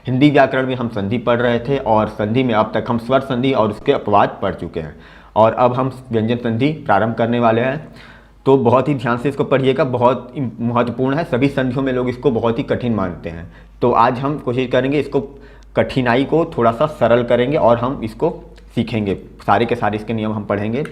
हिंदी व्याकरण में हम संधि पढ़ रहे थे और संधि में अब तक हम स्वर संधि और उसके अपवाद पढ़ चुके हैं और अब हम व्यंजन संधि प्रारंभ करने वाले हैं। तो बहुत ही ध्यान से इसको पढ़िएगा, बहुत महत्वपूर्ण है। सभी संधियों में लोग इसको बहुत ही कठिन मानते हैं, तो आज हम कोशिश करेंगे इसको कठिनाई को थोड़ा सा सरल करेंगे और हम इसको सीखेंगे। सारे के सारे इसके नियम हम पढ़ेंगे,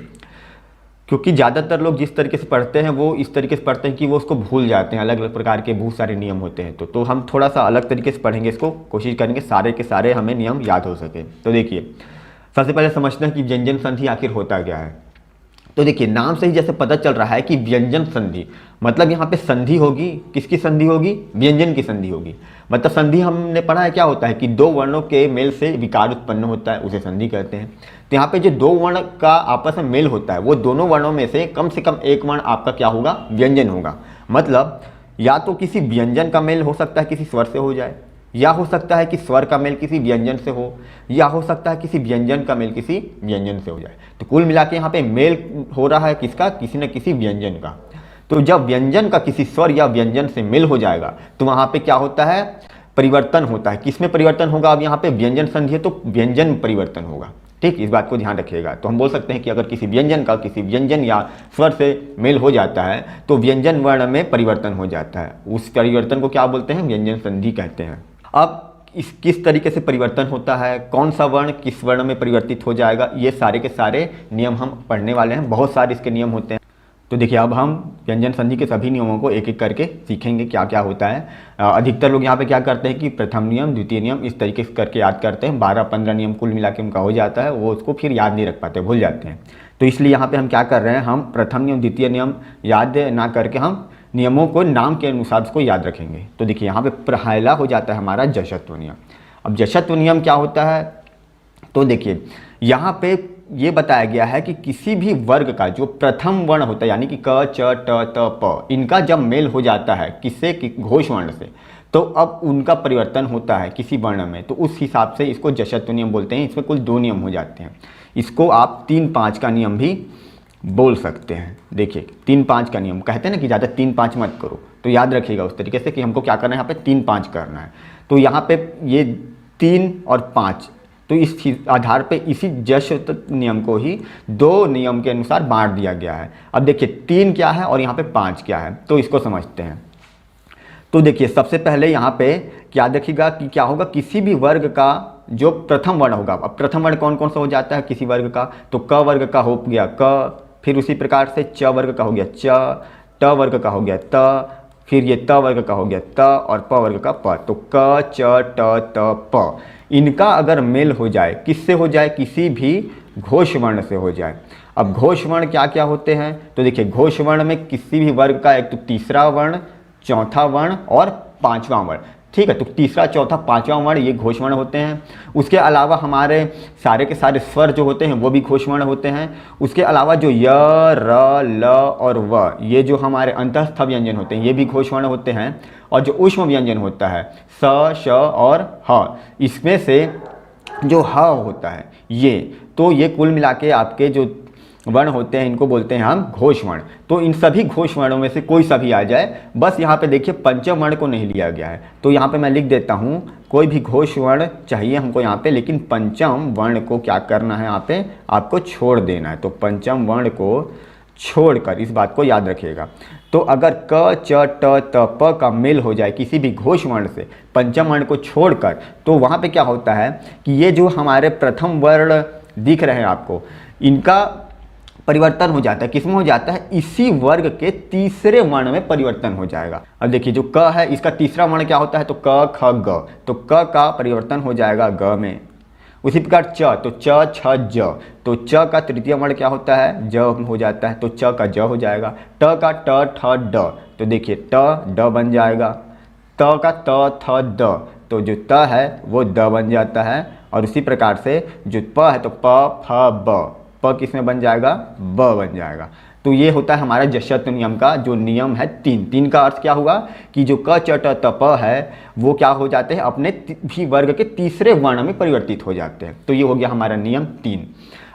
क्योंकि ज़्यादातर लोग जिस तरीके से पढ़ते हैं वो इस तरीके से पढ़ते हैं कि वो उसको भूल जाते हैं। अलग अलग प्रकार के बहुत सारे नियम होते हैं, तो हम थोड़ा सा अलग तरीके से पढ़ेंगे इसको, कोशिश करेंगे सारे के सारे हमें नियम याद हो सके। तो देखिए, सबसे पहले समझते हैं कि व्यंजन संधि आखिर होता क्या है। तो देखिए, नाम से ही जैसे पता चल रहा है कि व्यंजन संधि, मतलब यहाँ पे संधि होगी। किसकी संधि होगी? व्यंजन की संधि होगी। मतलब संधि हमने पढ़ा है क्या होता है कि दो वर्णों के मेल से विकार उत्पन्न होता है, उसे संधि कहते हैं। तो यहाँ पे जो दो वर्ण का आपस में मेल होता है, वो दोनों वर्णों में से कम एक वर्ण आपका क्या होगा? व्यंजन होगा। मतलब या तो किसी व्यंजन का मेल हो सकता है किसी स्वर से हो जाए, या हो सकता है कि स्वर का मेल किसी व्यंजन से हो, या हो सकता है किसी व्यंजन का मेल किसी व्यंजन से हो जाए। तो कुल मिला के यहाँ पे मेल हो रहा है किसका? किसी न किसी व्यंजन का। तो जब व्यंजन का किसी स्वर या व्यंजन से मेल हो जाएगा तो वहाँ पे क्या होता है? परिवर्तन होता है। किसमें परिवर्तन होगा? अब यहाँ पे व्यंजन संधि है तो व्यंजन परिवर्तन होगा। ठीक, इस बात को ध्यान रखिएगा। तो हम बोल सकते हैं कि अगर किसी व्यंजन का किसी व्यंजन या स्वर से मेल हो जाता है तो व्यंजन वर्ण में परिवर्तन हो जाता है। उस परिवर्तन को क्या बोलते हैं? व्यंजन संधि कहते हैं। अब किस तरीके से परिवर्तन होता है, कौन सा वर्ण किस वर्ण में परिवर्तित हो जाएगा, ये सारे के सारे नियम हम पढ़ने वाले हैं। बहुत सारे इसके नियम होते हैं। तो देखिए, अब हम व्यंजन संधि के सभी नियमों को एक एक करके सीखेंगे क्या क्या होता है। अधिकतर लोग यहाँ पे क्या करते हैं कि प्रथम नियम, द्वितीय नियम इस तरीके से करके याद करते हैं। 12-15 नियम कुल मिला के उनका हो जाता है, वो उसको फिर याद नहीं रख पाते, भूल जाते हैं। तो इसलिए यहाँ पे हम क्या कर रहे हैं, हम प्रथम नियम द्वितीय नियम याद ना करके हम नियमों को नाम के अनुसार उसको याद रखेंगे। तो देखिए, यहाँ पे पहला हो जाता है हमारा जशत्व नियम। अब जशत्व नियम क्या होता है? तो देखिए, यहाँ पे ये बताया गया है कि किसी भी वर्ग का जो प्रथम वर्ण होता है, यानी कि क, च, ट, त, प, इनका जब मेल हो जाता है किससे? घोष वर्ण से, तो अब उनका परिवर्तन होता है किसी वर्ण में, तो उस हिसाब से इसको जशत्व नियम बोलते हैं। इसमें कुल 2 नियम हो जाते हैं। इसको आप 3-5 का नियम भी बोल सकते हैं। देखिए, 3-5 का नियम कहते हैं ना कि ज़्यादा 3-5 मत करो, तो याद रखिएगा उस तरीके से कि हमको क्या करना है, यहाँ पे 3-5 करना है। तो यहाँ पे ये 3 और 5, तो इस आधार पे इसी जशत्व नियम को ही 2 नियम के अनुसार बांट दिया गया है। अब देखिए, 3 क्या है और यहाँ पे 5 क्या है, तो इसको समझते हैं। तो देखिए, सबसे पहले यहाँ पे क्या देखिएगा कि क्या होगा, किसी भी वर्ग का जो प्रथम वर्ण होगा। अब प्रथम वर्ण कौन कौन सा हो जाता है किसी वर्ग का? तो क वर्ग का हो गया क, फिर उसी प्रकार से च वर्ग का हो गया च, ट वर्ग का हो गया त, फिर ये त वर्ग का हो गया त और प वर्ग का प। तो क, च, ट, त, प, इनका अगर मेल हो जाए, किससे हो जाए? किसी भी घोष वर्ण से हो जाए। अब घोष वर्ण क्या क्या होते हैं? तो देखिए, घोष वर्ण में किसी भी वर्ग का एक तो तीसरा वर्ण, चौथा वर्ण और 5वां वर्ण। ठीक है, तो तीसरा, चौथा, 5वां वर्ण ये घोष वर्ण होते हैं। उसके अलावा हमारे सारे के सारे स्वर जो होते हैं वो भी घोष वर्ण होते हैं। उसके अलावा जो य, र, ल और व, ये जो हमारे अंतस्थ व्यंजन होते हैं ये भी घोष वर्ण होते हैं। और जो ऊष्म व्यंजन होता है स, श और ह, इसमें से जो ह होता है ये, तो ये कुल मिला के आपके जो वर्ण होते हैं इनको बोलते हैं हम घोष वर्ण। तो इन सभी घोष वर्णों में से कोई सा भी आ जाए, बस यहाँ पे देखिए पंचम वर्ण को नहीं लिया गया है। तो यहाँ पे मैं लिख देता हूँ, कोई भी घोष वर्ण चाहिए हमको यहाँ पे, लेकिन पंचम वर्ण को क्या करना है, यहाँ पे आपको छोड़ देना है। तो पंचम वर्ण को छोड़कर, इस बात को याद रखिएगा। तो अगर क, च, ट, त, प का मेल हो जाए किसी भी घोष वर्ण से पंचम वर्ण को छोड़कर, तो वहाँ पे क्या होता है कि ये जो हमारे प्रथम वर्ण दिख रहे हैं आपको, इनका परिवर्तन हो जाता है। किसमें हो जाता है? इसी वर्ग के तीसरे वर्ण में परिवर्तन हो जाएगा। अब देखिए, जो क है इसका तीसरा वर्ण क्या होता है? तो क, ख, ग, तो क का परिवर्तन हो जाएगा ग में। उसी प्रकार च, तो च, छ, ज, तो च का तृतीय वर्ण क्या होता है? ज हो जाता है, तो च का ज हो जाएगा। ट का ट, ठ, ड, तो देखिए ट ड बन जाएगा। त का त, थ, द, तो जो त है वो द बन जाता है। और उसी प्रकार से जो प है तो प, फ, ब, प किस में बन जाएगा? ब बन जाएगा। तो ये होता है हमारा जशत्व नियम का जो नियम है 3। 3 का अर्थ क्या हुआ कि जो क, च, ट, त, प है वो क्या हो जाते हैं? अपने भी वर्ग के तीसरे वर्ण में परिवर्तित हो जाते हैं। तो ये हो गया हमारा नियम 3।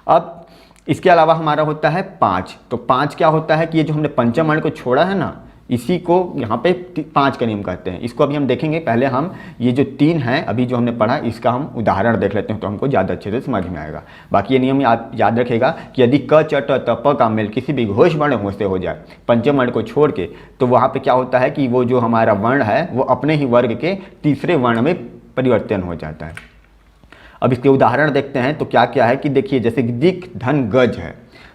अब इसके अलावा हमारा होता है 5। तो 5 क्या होता है कि ये जो हमने पंचम वर्ण को छोड़ा है ना, इसी को यहाँ पे 5 का नियम कहते हैं। इसको अभी हम देखेंगे। पहले हम ये जो 3 हैं अभी जो हमने पढ़ा, इसका हम उदाहरण देख लेते हैं तो हमको ज़्यादा अच्छे से समझ में आएगा। बाकी ये नियम याद रखेगा कि यदि क च ट त प का मेल किसी भी घोष वर्ण से हो जाए पंचम वर्ण को छोड़ के, तो वहाँ पे क्या होता है कि वो जो हमारा वर्ण है वो अपने ही वर्ग के तीसरे वर्ण में परिवर्तन हो जाता है। अब इसके उदाहरण देखते हैं तो क्या क्या है कि देखिए, जैसे दिक धन गज है,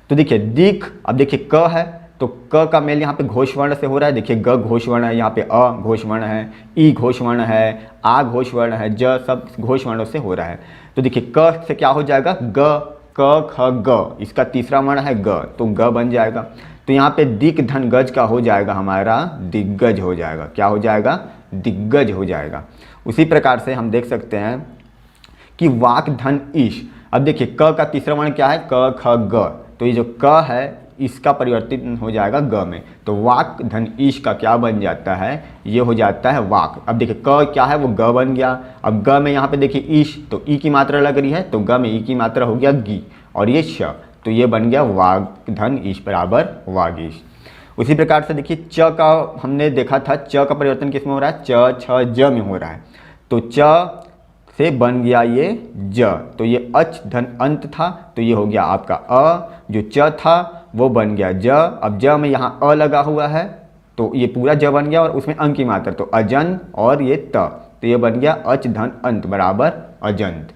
तो देखिए दिक, अब देखिए क है तो क का मेल यहाँ पे घोष वर्ण से हो रहा है। देखिए ग घोष वर्ण है, यहाँ पे अ घोष वर्ण है, ई घोष वर्ण है, आ घोष वर्ण है, ज सब घोष वर्णों से हो रहा है। तो देखिए क से क्या हो जाएगा, ग क ख ग, इसका तीसरा वर्ण है ग, तो ग बन जाएगा। तो यहाँ पे दिक धन गज का हो जाएगा हमारा दिग्गज हो जाएगा। क्या हो जाएगा, दिग्गज हो जाएगा। उसी प्रकार से हम देख सकते हैं कि वाक धन ईश, अब देखिए क का तीसरा वर्ण क्या है, क ख ग, तो ये जो क है इसका परिवर्तन हो जाएगा ग में, तो वाक धन ईश का क्या बन जाता है, ये हो जाता है वाक। अब देखिए क क्या है वो ग बन गया। अब ग में यहाँ पे देखिए ईश, तो ई की मात्रा लग रही है, तो ग में ई की मात्रा हो गया गी, और ये श, तो ये बन गया वाक धन ईश बराबर वागीश। उसी प्रकार से देखिए च का हमने देखा था, च का परिवर्तन किस में हो रहा है, च छ ज में हो रहा है, तो च से बन गया ये ज, तो ये अच धन अंत था, तो ये हो गया आपका अ, जो च था वो बन गया ज। अब ज में यहाँ अ लगा हुआ है तो ये पूरा ज बन गया, और उसमें अंक की मात्रा, तो अजन, और ये त, तो ये बन गया अच धन अंत बराबर अजंत।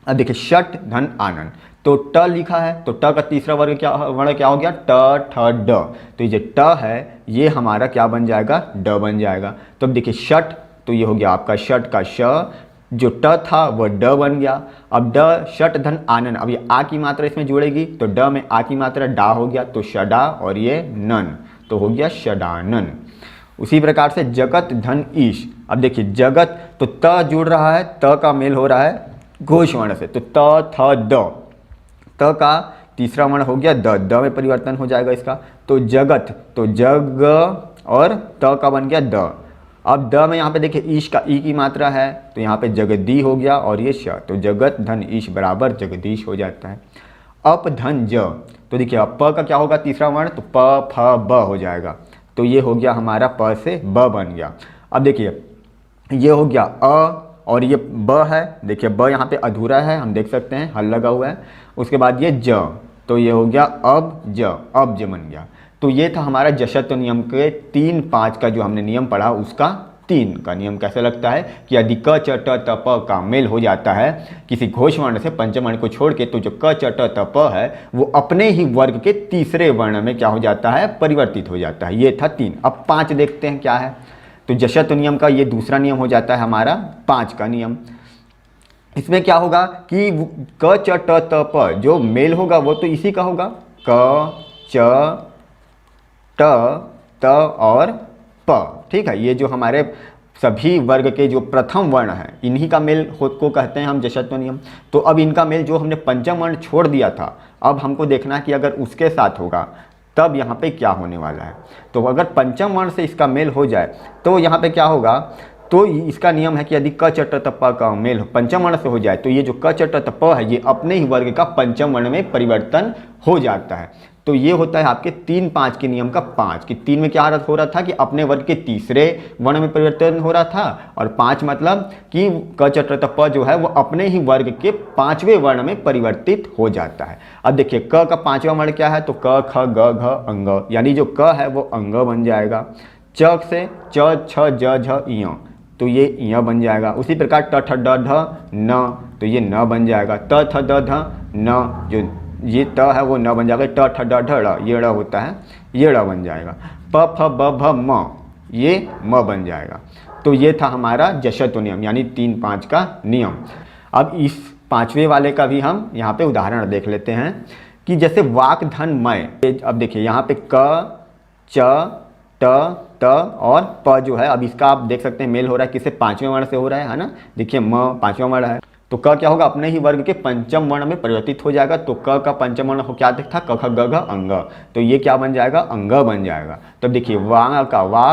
अब देखिए षट धन आनंद, तो ट लिखा है, तो ट का तीसरा वर्ण क्या हो गया, ट ठ ड, तो ये जो ट है ये हमारा क्या बन जाएगा, ड बन जाएगा। तो अब देखिए षट, तो ये हो गया आपका षट का श, जो ट था वो ड बन गया। अब ड षट धन आनन, अब ये आ की मात्रा इसमें जुड़ेगी, तो ड में आ की मात्रा डा हो गया, तो शडा, और ये नन, तो हो गया शडानन। उसी प्रकार से जगत धन ईश, अब देखिए जगत, तो त जुड़ रहा है, त का मेल हो रहा है घोष वर्ण से, तो त थ द, त का तीसरा वर्ण हो गया द, द में परिवर्तन हो जाएगा इसका, तो जगत, तो जग, और त का बन गया द। अब द में यहाँ पे देखिए ईश का ई की मात्रा है, तो यहाँ पे जगदी हो गया, और ये श, तो जगत धन ईश बराबर जगदीश हो जाता है। अप धन ज, तो देखिए अब प का क्या होगा तीसरा वर्ण, तो प फ ब हो जाएगा, तो ये हो गया हमारा प से ब बन गया। अब देखिए ये हो गया अ, और ये ब है, देखिए ब यहाँ पे अधूरा है, हम देख सकते हैं हल लगा हुआ है। उसके बाद ये ज, तो ये हो गया अब ज, अब ज बन गया। तो ये था हमारा जशत्व नियम के 3 5 का जो हमने नियम पढ़ा, उसका 3 का नियम कैसे लगता है कि यदि क च ट त प का मेल हो जाता है किसी घोष वर्ण से पंचम वर्ण को छोड़ के, तो जो क च ट त प है वो अपने ही वर्ग के तीसरे वर्ण में क्या हो जाता है, परिवर्तित हो जाता है। ये था 3। अब 5 देखते हैं क्या है। तो जशत्व नियम का ये दूसरा नियम हो जाता है हमारा 5 का नियम। इसमें क्या होगा कि क च ट त प जो मेल होगा वो तो इसी का होगा, क च ट त और प, ठीक है। ये जो हमारे सभी वर्ग के जो प्रथम वर्ण हैं इन्हीं का मेल को कहते हैं हम जशत्व नियम। तो अब इनका मेल जो हमने पंचम वर्ण छोड़ दिया था, अब हमको देखना है कि अगर उसके साथ होगा तब यहाँ पे क्या होने वाला है। तो अगर पंचम वर्ण से इसका मेल हो जाए तो यहाँ पे क्या होगा, तो इसका नियम है कि यदि क च ट त प का मेल पंचम वर्ण से हो जाए तो ये जो क च ट त प है ये अपने ही वर्ग का पंचम वर्ण में परिवर्तन हो जाता है। तो ये होता है आपके 3 5 के नियम का 5 कि 3 में क्या हो रहा था कि अपने वर्ग के तीसरे वर्ण में परिवर्तन हो रहा था, और 5 मतलब कि क च ट त प जो है वो अपने ही वर्ग के 5वें वर्ण में परिवर्तित हो जाता है। अब देखिए क का 5वां वर्ण क्या है, तो क ख ग घ अंग, यानी जो क है वो अंग बन जाएगा। च से च छ ज झ इय, तो ये इय बन जाएगा। उसी प्रकार ट ठ ड ढ न, तो ये न बन जाएगा। त थ द ध न, जो ये त है वो न बन जाएगा। ट ठ ड ढ ड़, ये ड़ होता है, ये ड़ बन जाएगा। प फ ब भ म, ये म बन जाएगा। तो ये था हमारा जशत्व नियम यानी 3 5 का नियम। अब इस 5वें वाले का भी हम यहाँ पे उदाहरण देख लेते हैं कि जैसे वाक धन मय। अब देखिए यहाँ पे क च ट त और प जो है, अब इसका आप देख सकते हैं मेल हो रहा है किससे, 5वें वर्ण से हो रहा है ना। देखिए म 5वां वर्ण है, तो क क्या होगा, अपने ही वर्ग के पंचम वर्ण में परिवर्तित हो जाएगा। तो क का पंचम वर्ण क्या था, क ख ग घ अंग, तो ये क्या बन जाएगा, अंग बन जाएगा। तब देखिए वांग का वा,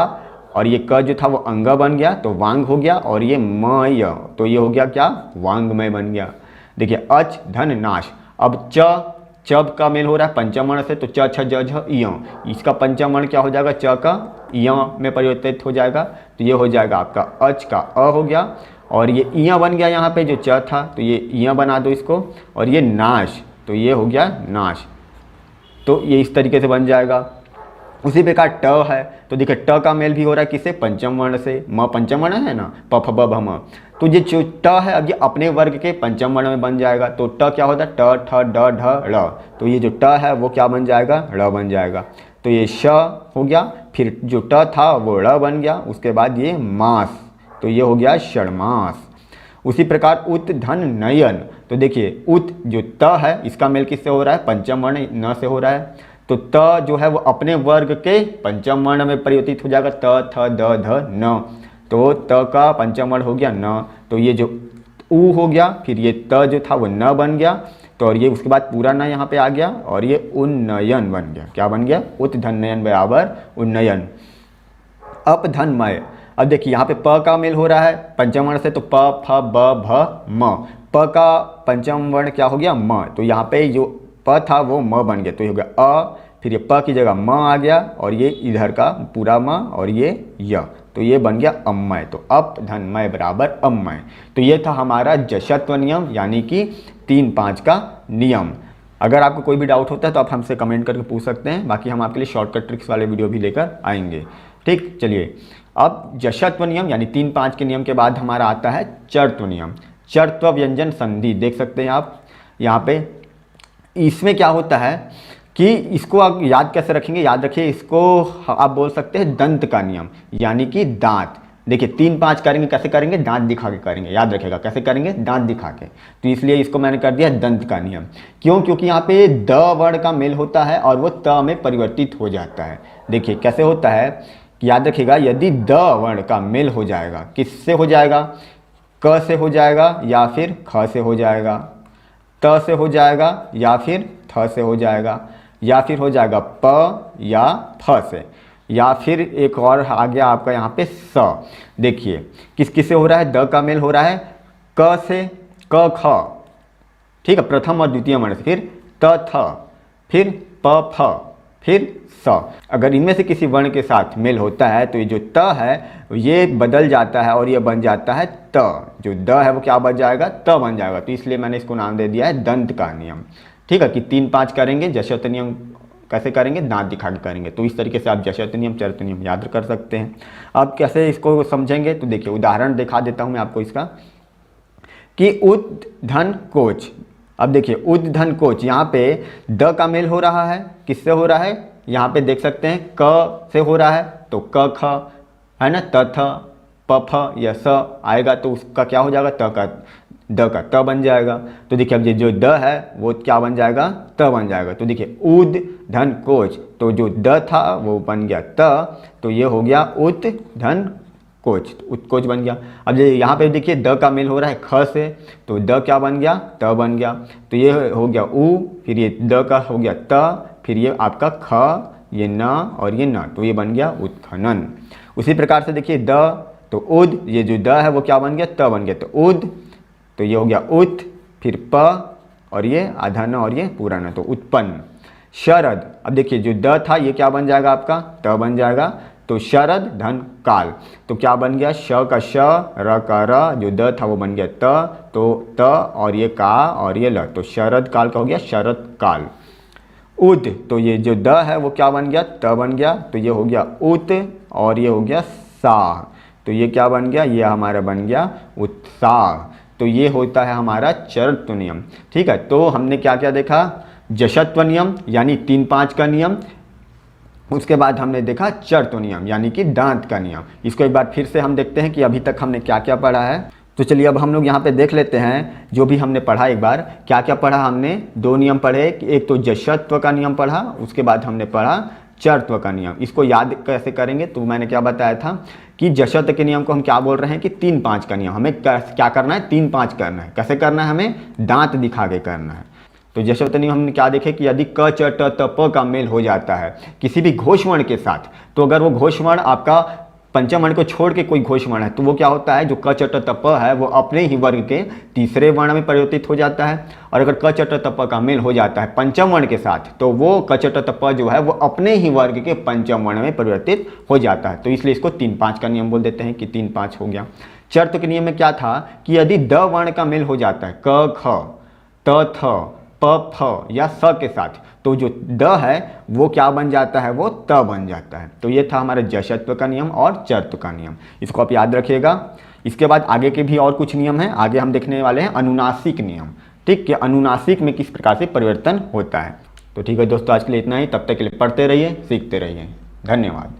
और ये क जो था वो अंग बन गया तो वांग हो गया, और ये मय, तो ये हो गया क्या, वांगमय बन गया। देखिए अच धन नाश, अब च चब का मेल हो रहा है पंचम वर्ण से, तो च छ ज झ य, इसका पंचम वर्ण क्या हो जाएगा, च का य में परिवर्तित हो जाएगा, तो ये हो जाएगा आपका अच का अ हो गया, और ये इया बन गया यहाँ पे जो च था, तो ये इया बना दो इसको, और ये नाश, तो ये हो गया नाश, तो ये इस तरीके से बन जाएगा। उसी प्रकार ट है, तो देखिए ट का मेल भी हो रहा है किससे, पंचम वर्ण से, म पंचम वर्ण है ना, प फ ब भ म, तो ये जो ट है अब ये अपने वर्ग के पंचम वर्ण में बन जाएगा, तो ट क्या होता है, ट ठ ड ढ ड़, तो ये जो ट है वो क्या बन जाएगा, ड़ बन जाएगा, तो ये श हो गया, फिर जो ट था वो ड़ बन गया, उसके बाद ये मास, तो ये हो गया षण्मास। उसी प्रकार उत धन नयन, तो देखिए उत जो त है इसका मेल किससे हो रहा है, पंचम वर्ण न से हो रहा है, तो त जो है वो अपने वर्ग के पंचम वर्ण में परिवर्तित हो जाएगा, त थ द ध न, तो त का पंचम वर्ण हो गया न, तो ये जो उ हो गया, फिर ये त जो था वो न बन गया, तो और ये उसके बाद पूरा न यहाँ पे आ गया, और ये उन्नयन बन गया, क्या बन गया, उत धन नयन बराबर उन्नयन। अपधन्मय, अब देखिए यहाँ पे प का मेल हो रहा है पंचम वर्ण से, तो प फ ब भ म, प का पंचम वर्ण क्या हो गया, म, तो यहाँ पे जो प था वो म बन गया, तो ये हो गया अ, फिर ये प की जगह म आ गया, और ये इधर का पूरा म, और ये य, तो ये बन गया अम्मय, तो अप धन्मय बराबर अम्मय। तो ये था हमारा जशत्व नियम, यानी कि 3-5 का नियम। अगर आपको कोई भी डाउट होता है तो आप हमसे कमेंट करके पूछ सकते हैं, बाकी हम आपके लिए शॉर्टकट ट्रिक्स वाले वीडियो भी लेकर आएंगे। ठीक, चलिए अब जशत्व नियम यानी 3-5 के नियम के बाद हमारा आता है चरत्व नियम। चरत्व व्यंजन संधि देख सकते हैं आप यहाँ पे, इसमें क्या होता है कि इसको आप याद कैसे रखेंगे, याद रखिए इसको आप बोल सकते हैं दंत का नियम, यानी कि दांत। देखिए 3-5 करेंगे, कैसे करेंगे, दांत दिखा के करेंगे, याद रखेगा कैसे करेंगे, दांत दिखा के, तो इसलिए इसको मैंने कर दिया दंत का नियम। क्यों, क्योंकि यहाँ पे द वर्ण का मेल होता है और वो त में परिवर्तित हो जाता है। देखिए कैसे होता है कि याद रखिएगा, यदि द वर्ण का मेल हो जाएगा, किससे हो जाएगा, क से हो जाएगा या फिर ख से हो जाएगा, त से हो जाएगा या फिर थ से हो जाएगा, या फिर हो जाएगा प या फ से, या फिर एक और आ गया आपका यहाँ पे स। देखिए किस किस से हो रहा है, द का मेल हो रहा है क से, क ख, ठीक है, प्रथम और द्वितीय वर्ण से, फिर त थ, फिर प फ, फिर स। अगर इनमें से किसी वर्ण के साथ मेल होता है तो ये जो त है ये बदल जाता है और ये बन जाता है त, जो द है वो क्या बन जाएगा, त बन जाएगा, तो इसलिए मैंने इसको नाम दे दिया है दंत का नियम। ठीक है, कि 3-5 करेंगे, जशत्व नियम कैसे करेंगे, दांत दिखा के करेंगे, तो इस तरीके से आप जशत्व नियम चरत्व नियम याद कर सकते हैं। अब कैसे इसको समझेंगे, तो देखिए उदाहरण दिखा देता हूँ मैं आपको इसका, कि उद धन कोच। अब देखिए उद धन कोच, यहाँ पे द का मेल हो रहा है, किससे हो रहा है, यहाँ पे देख सकते हैं क से हो रहा है, तो क ख है ना, त थ प फ या स आएगा, तो उसका क्या हो जाएगा, त का द का त बन जाएगा। तो देखिए अब ये जो द है वो क्या बन जाएगा, त बन जाएगा। तो देखिए उद धन कोच, तो जो द था वो बन गया त, तो ये हो गया उत धन कोच, उत्कोच बन गया। अब ये यहाँ पे देखिए द का मेल हो रहा है ख से, तो द क्या बन गया, त बन गया, तो ये हो गया उ, फिर ये द का हो गया त, फिर ये आपका ख, ये न और ये न, तो ये बन गया उत्खनन। उसी प्रकार से देखिए द, तो उद, ये जो द है वो क्या बन गया, त बन गया, तो उद, तो ये हो गया उत, फिर प, और ये आधा न और ये पूरा न, तो उत्पन्न। शरद, अब देखिए जो द था ये क्या बन जाएगा आपका, त बन जाएगा, तो शरद धन काल, तो क्या बन गया, श का श, र का र, जो द था वो बन गया त, तो त और ये का और ये ल, तो शरद काल का हो गया शरद काल। उद, तो ये जो द है वो क्या बन गया, त बन गया, तो ये हो गया उत, और ये हो गया साह, तो ये क्या बन गया, ये हमारा बन गया उत्साह। तो ये होता है हमारा चरत्व नियम। ठीक है, तो हमने क्या क्या देखा, जशत्व नियम यानी 3-5 का नियम, उसके बाद हमने देखा चरत्व नियम यानी कि दांत का नियम। इसको एक बार फिर से हम देखते हैं कि अभी तक हमने क्या क्या पढ़ा है। तो चलिए अब हम लोग यहाँ पे देख लेते हैं जो भी हमने पढ़ा, एक बार क्या क्या पढ़ा हमने। 2 नियम पढ़े, एक तो जशत्व का नियम पढ़ा, उसके बाद हमने पढ़ा चरत्व का नियम। इसको याद कैसे करेंगे, तो मैंने क्या बताया था कि जशत्व के नियम को हम क्या बोल रहे हैं कि 3-5 का नियम। हमें क्या करना है, 3-5 करना है। कैसे करना है, हमें दांत दिखा के करना है। तो जशत्व नियम हमने क्या देखे कि यदि क च ट त प का मेल हो जाता है किसी भी घोष वर्ण के साथ, तो अगर वो घोष वर्ण आपका पंचम वर्ण को छोड़ के कोई घोष वर्ण है तो वो क्या होता है, जो क च ट त प है वो अपने ही वर्ग के तीसरे वर्ण में परिवर्तित हो जाता है। और अगर क च ट त प का मेल हो जाता है पंचम वर्ण के साथ तो वो क च ट त प जो है वो अपने ही वर्ग के पंचम वर्ण में परिवर्तित हो जाता है। तो इसलिए इसको 3-5 का नियम बोल देते हैं कि 3-5 हो गया। चर्त के नियम में क्या था कि यदि द वर्ण का मेल हो जाता है क ख त थ प फ या स के साथ तो जो द है वो क्या बन जाता है, वो त बन जाता है। तो ये था हमारे जश्त्व का नियम और चर्त्व का नियम, इसको आप याद रखिएगा। इसके बाद आगे के भी और कुछ नियम हैं, आगे हम देखने वाले हैं अनुनासिक नियम। ठीक, कि अनुनासिक में किस प्रकार से परिवर्तन होता है। तो ठीक है दोस्तों, आज के लिए इतना ही। तब तक के लिए पढ़ते रहिए, सीखते रहिए। धन्यवाद।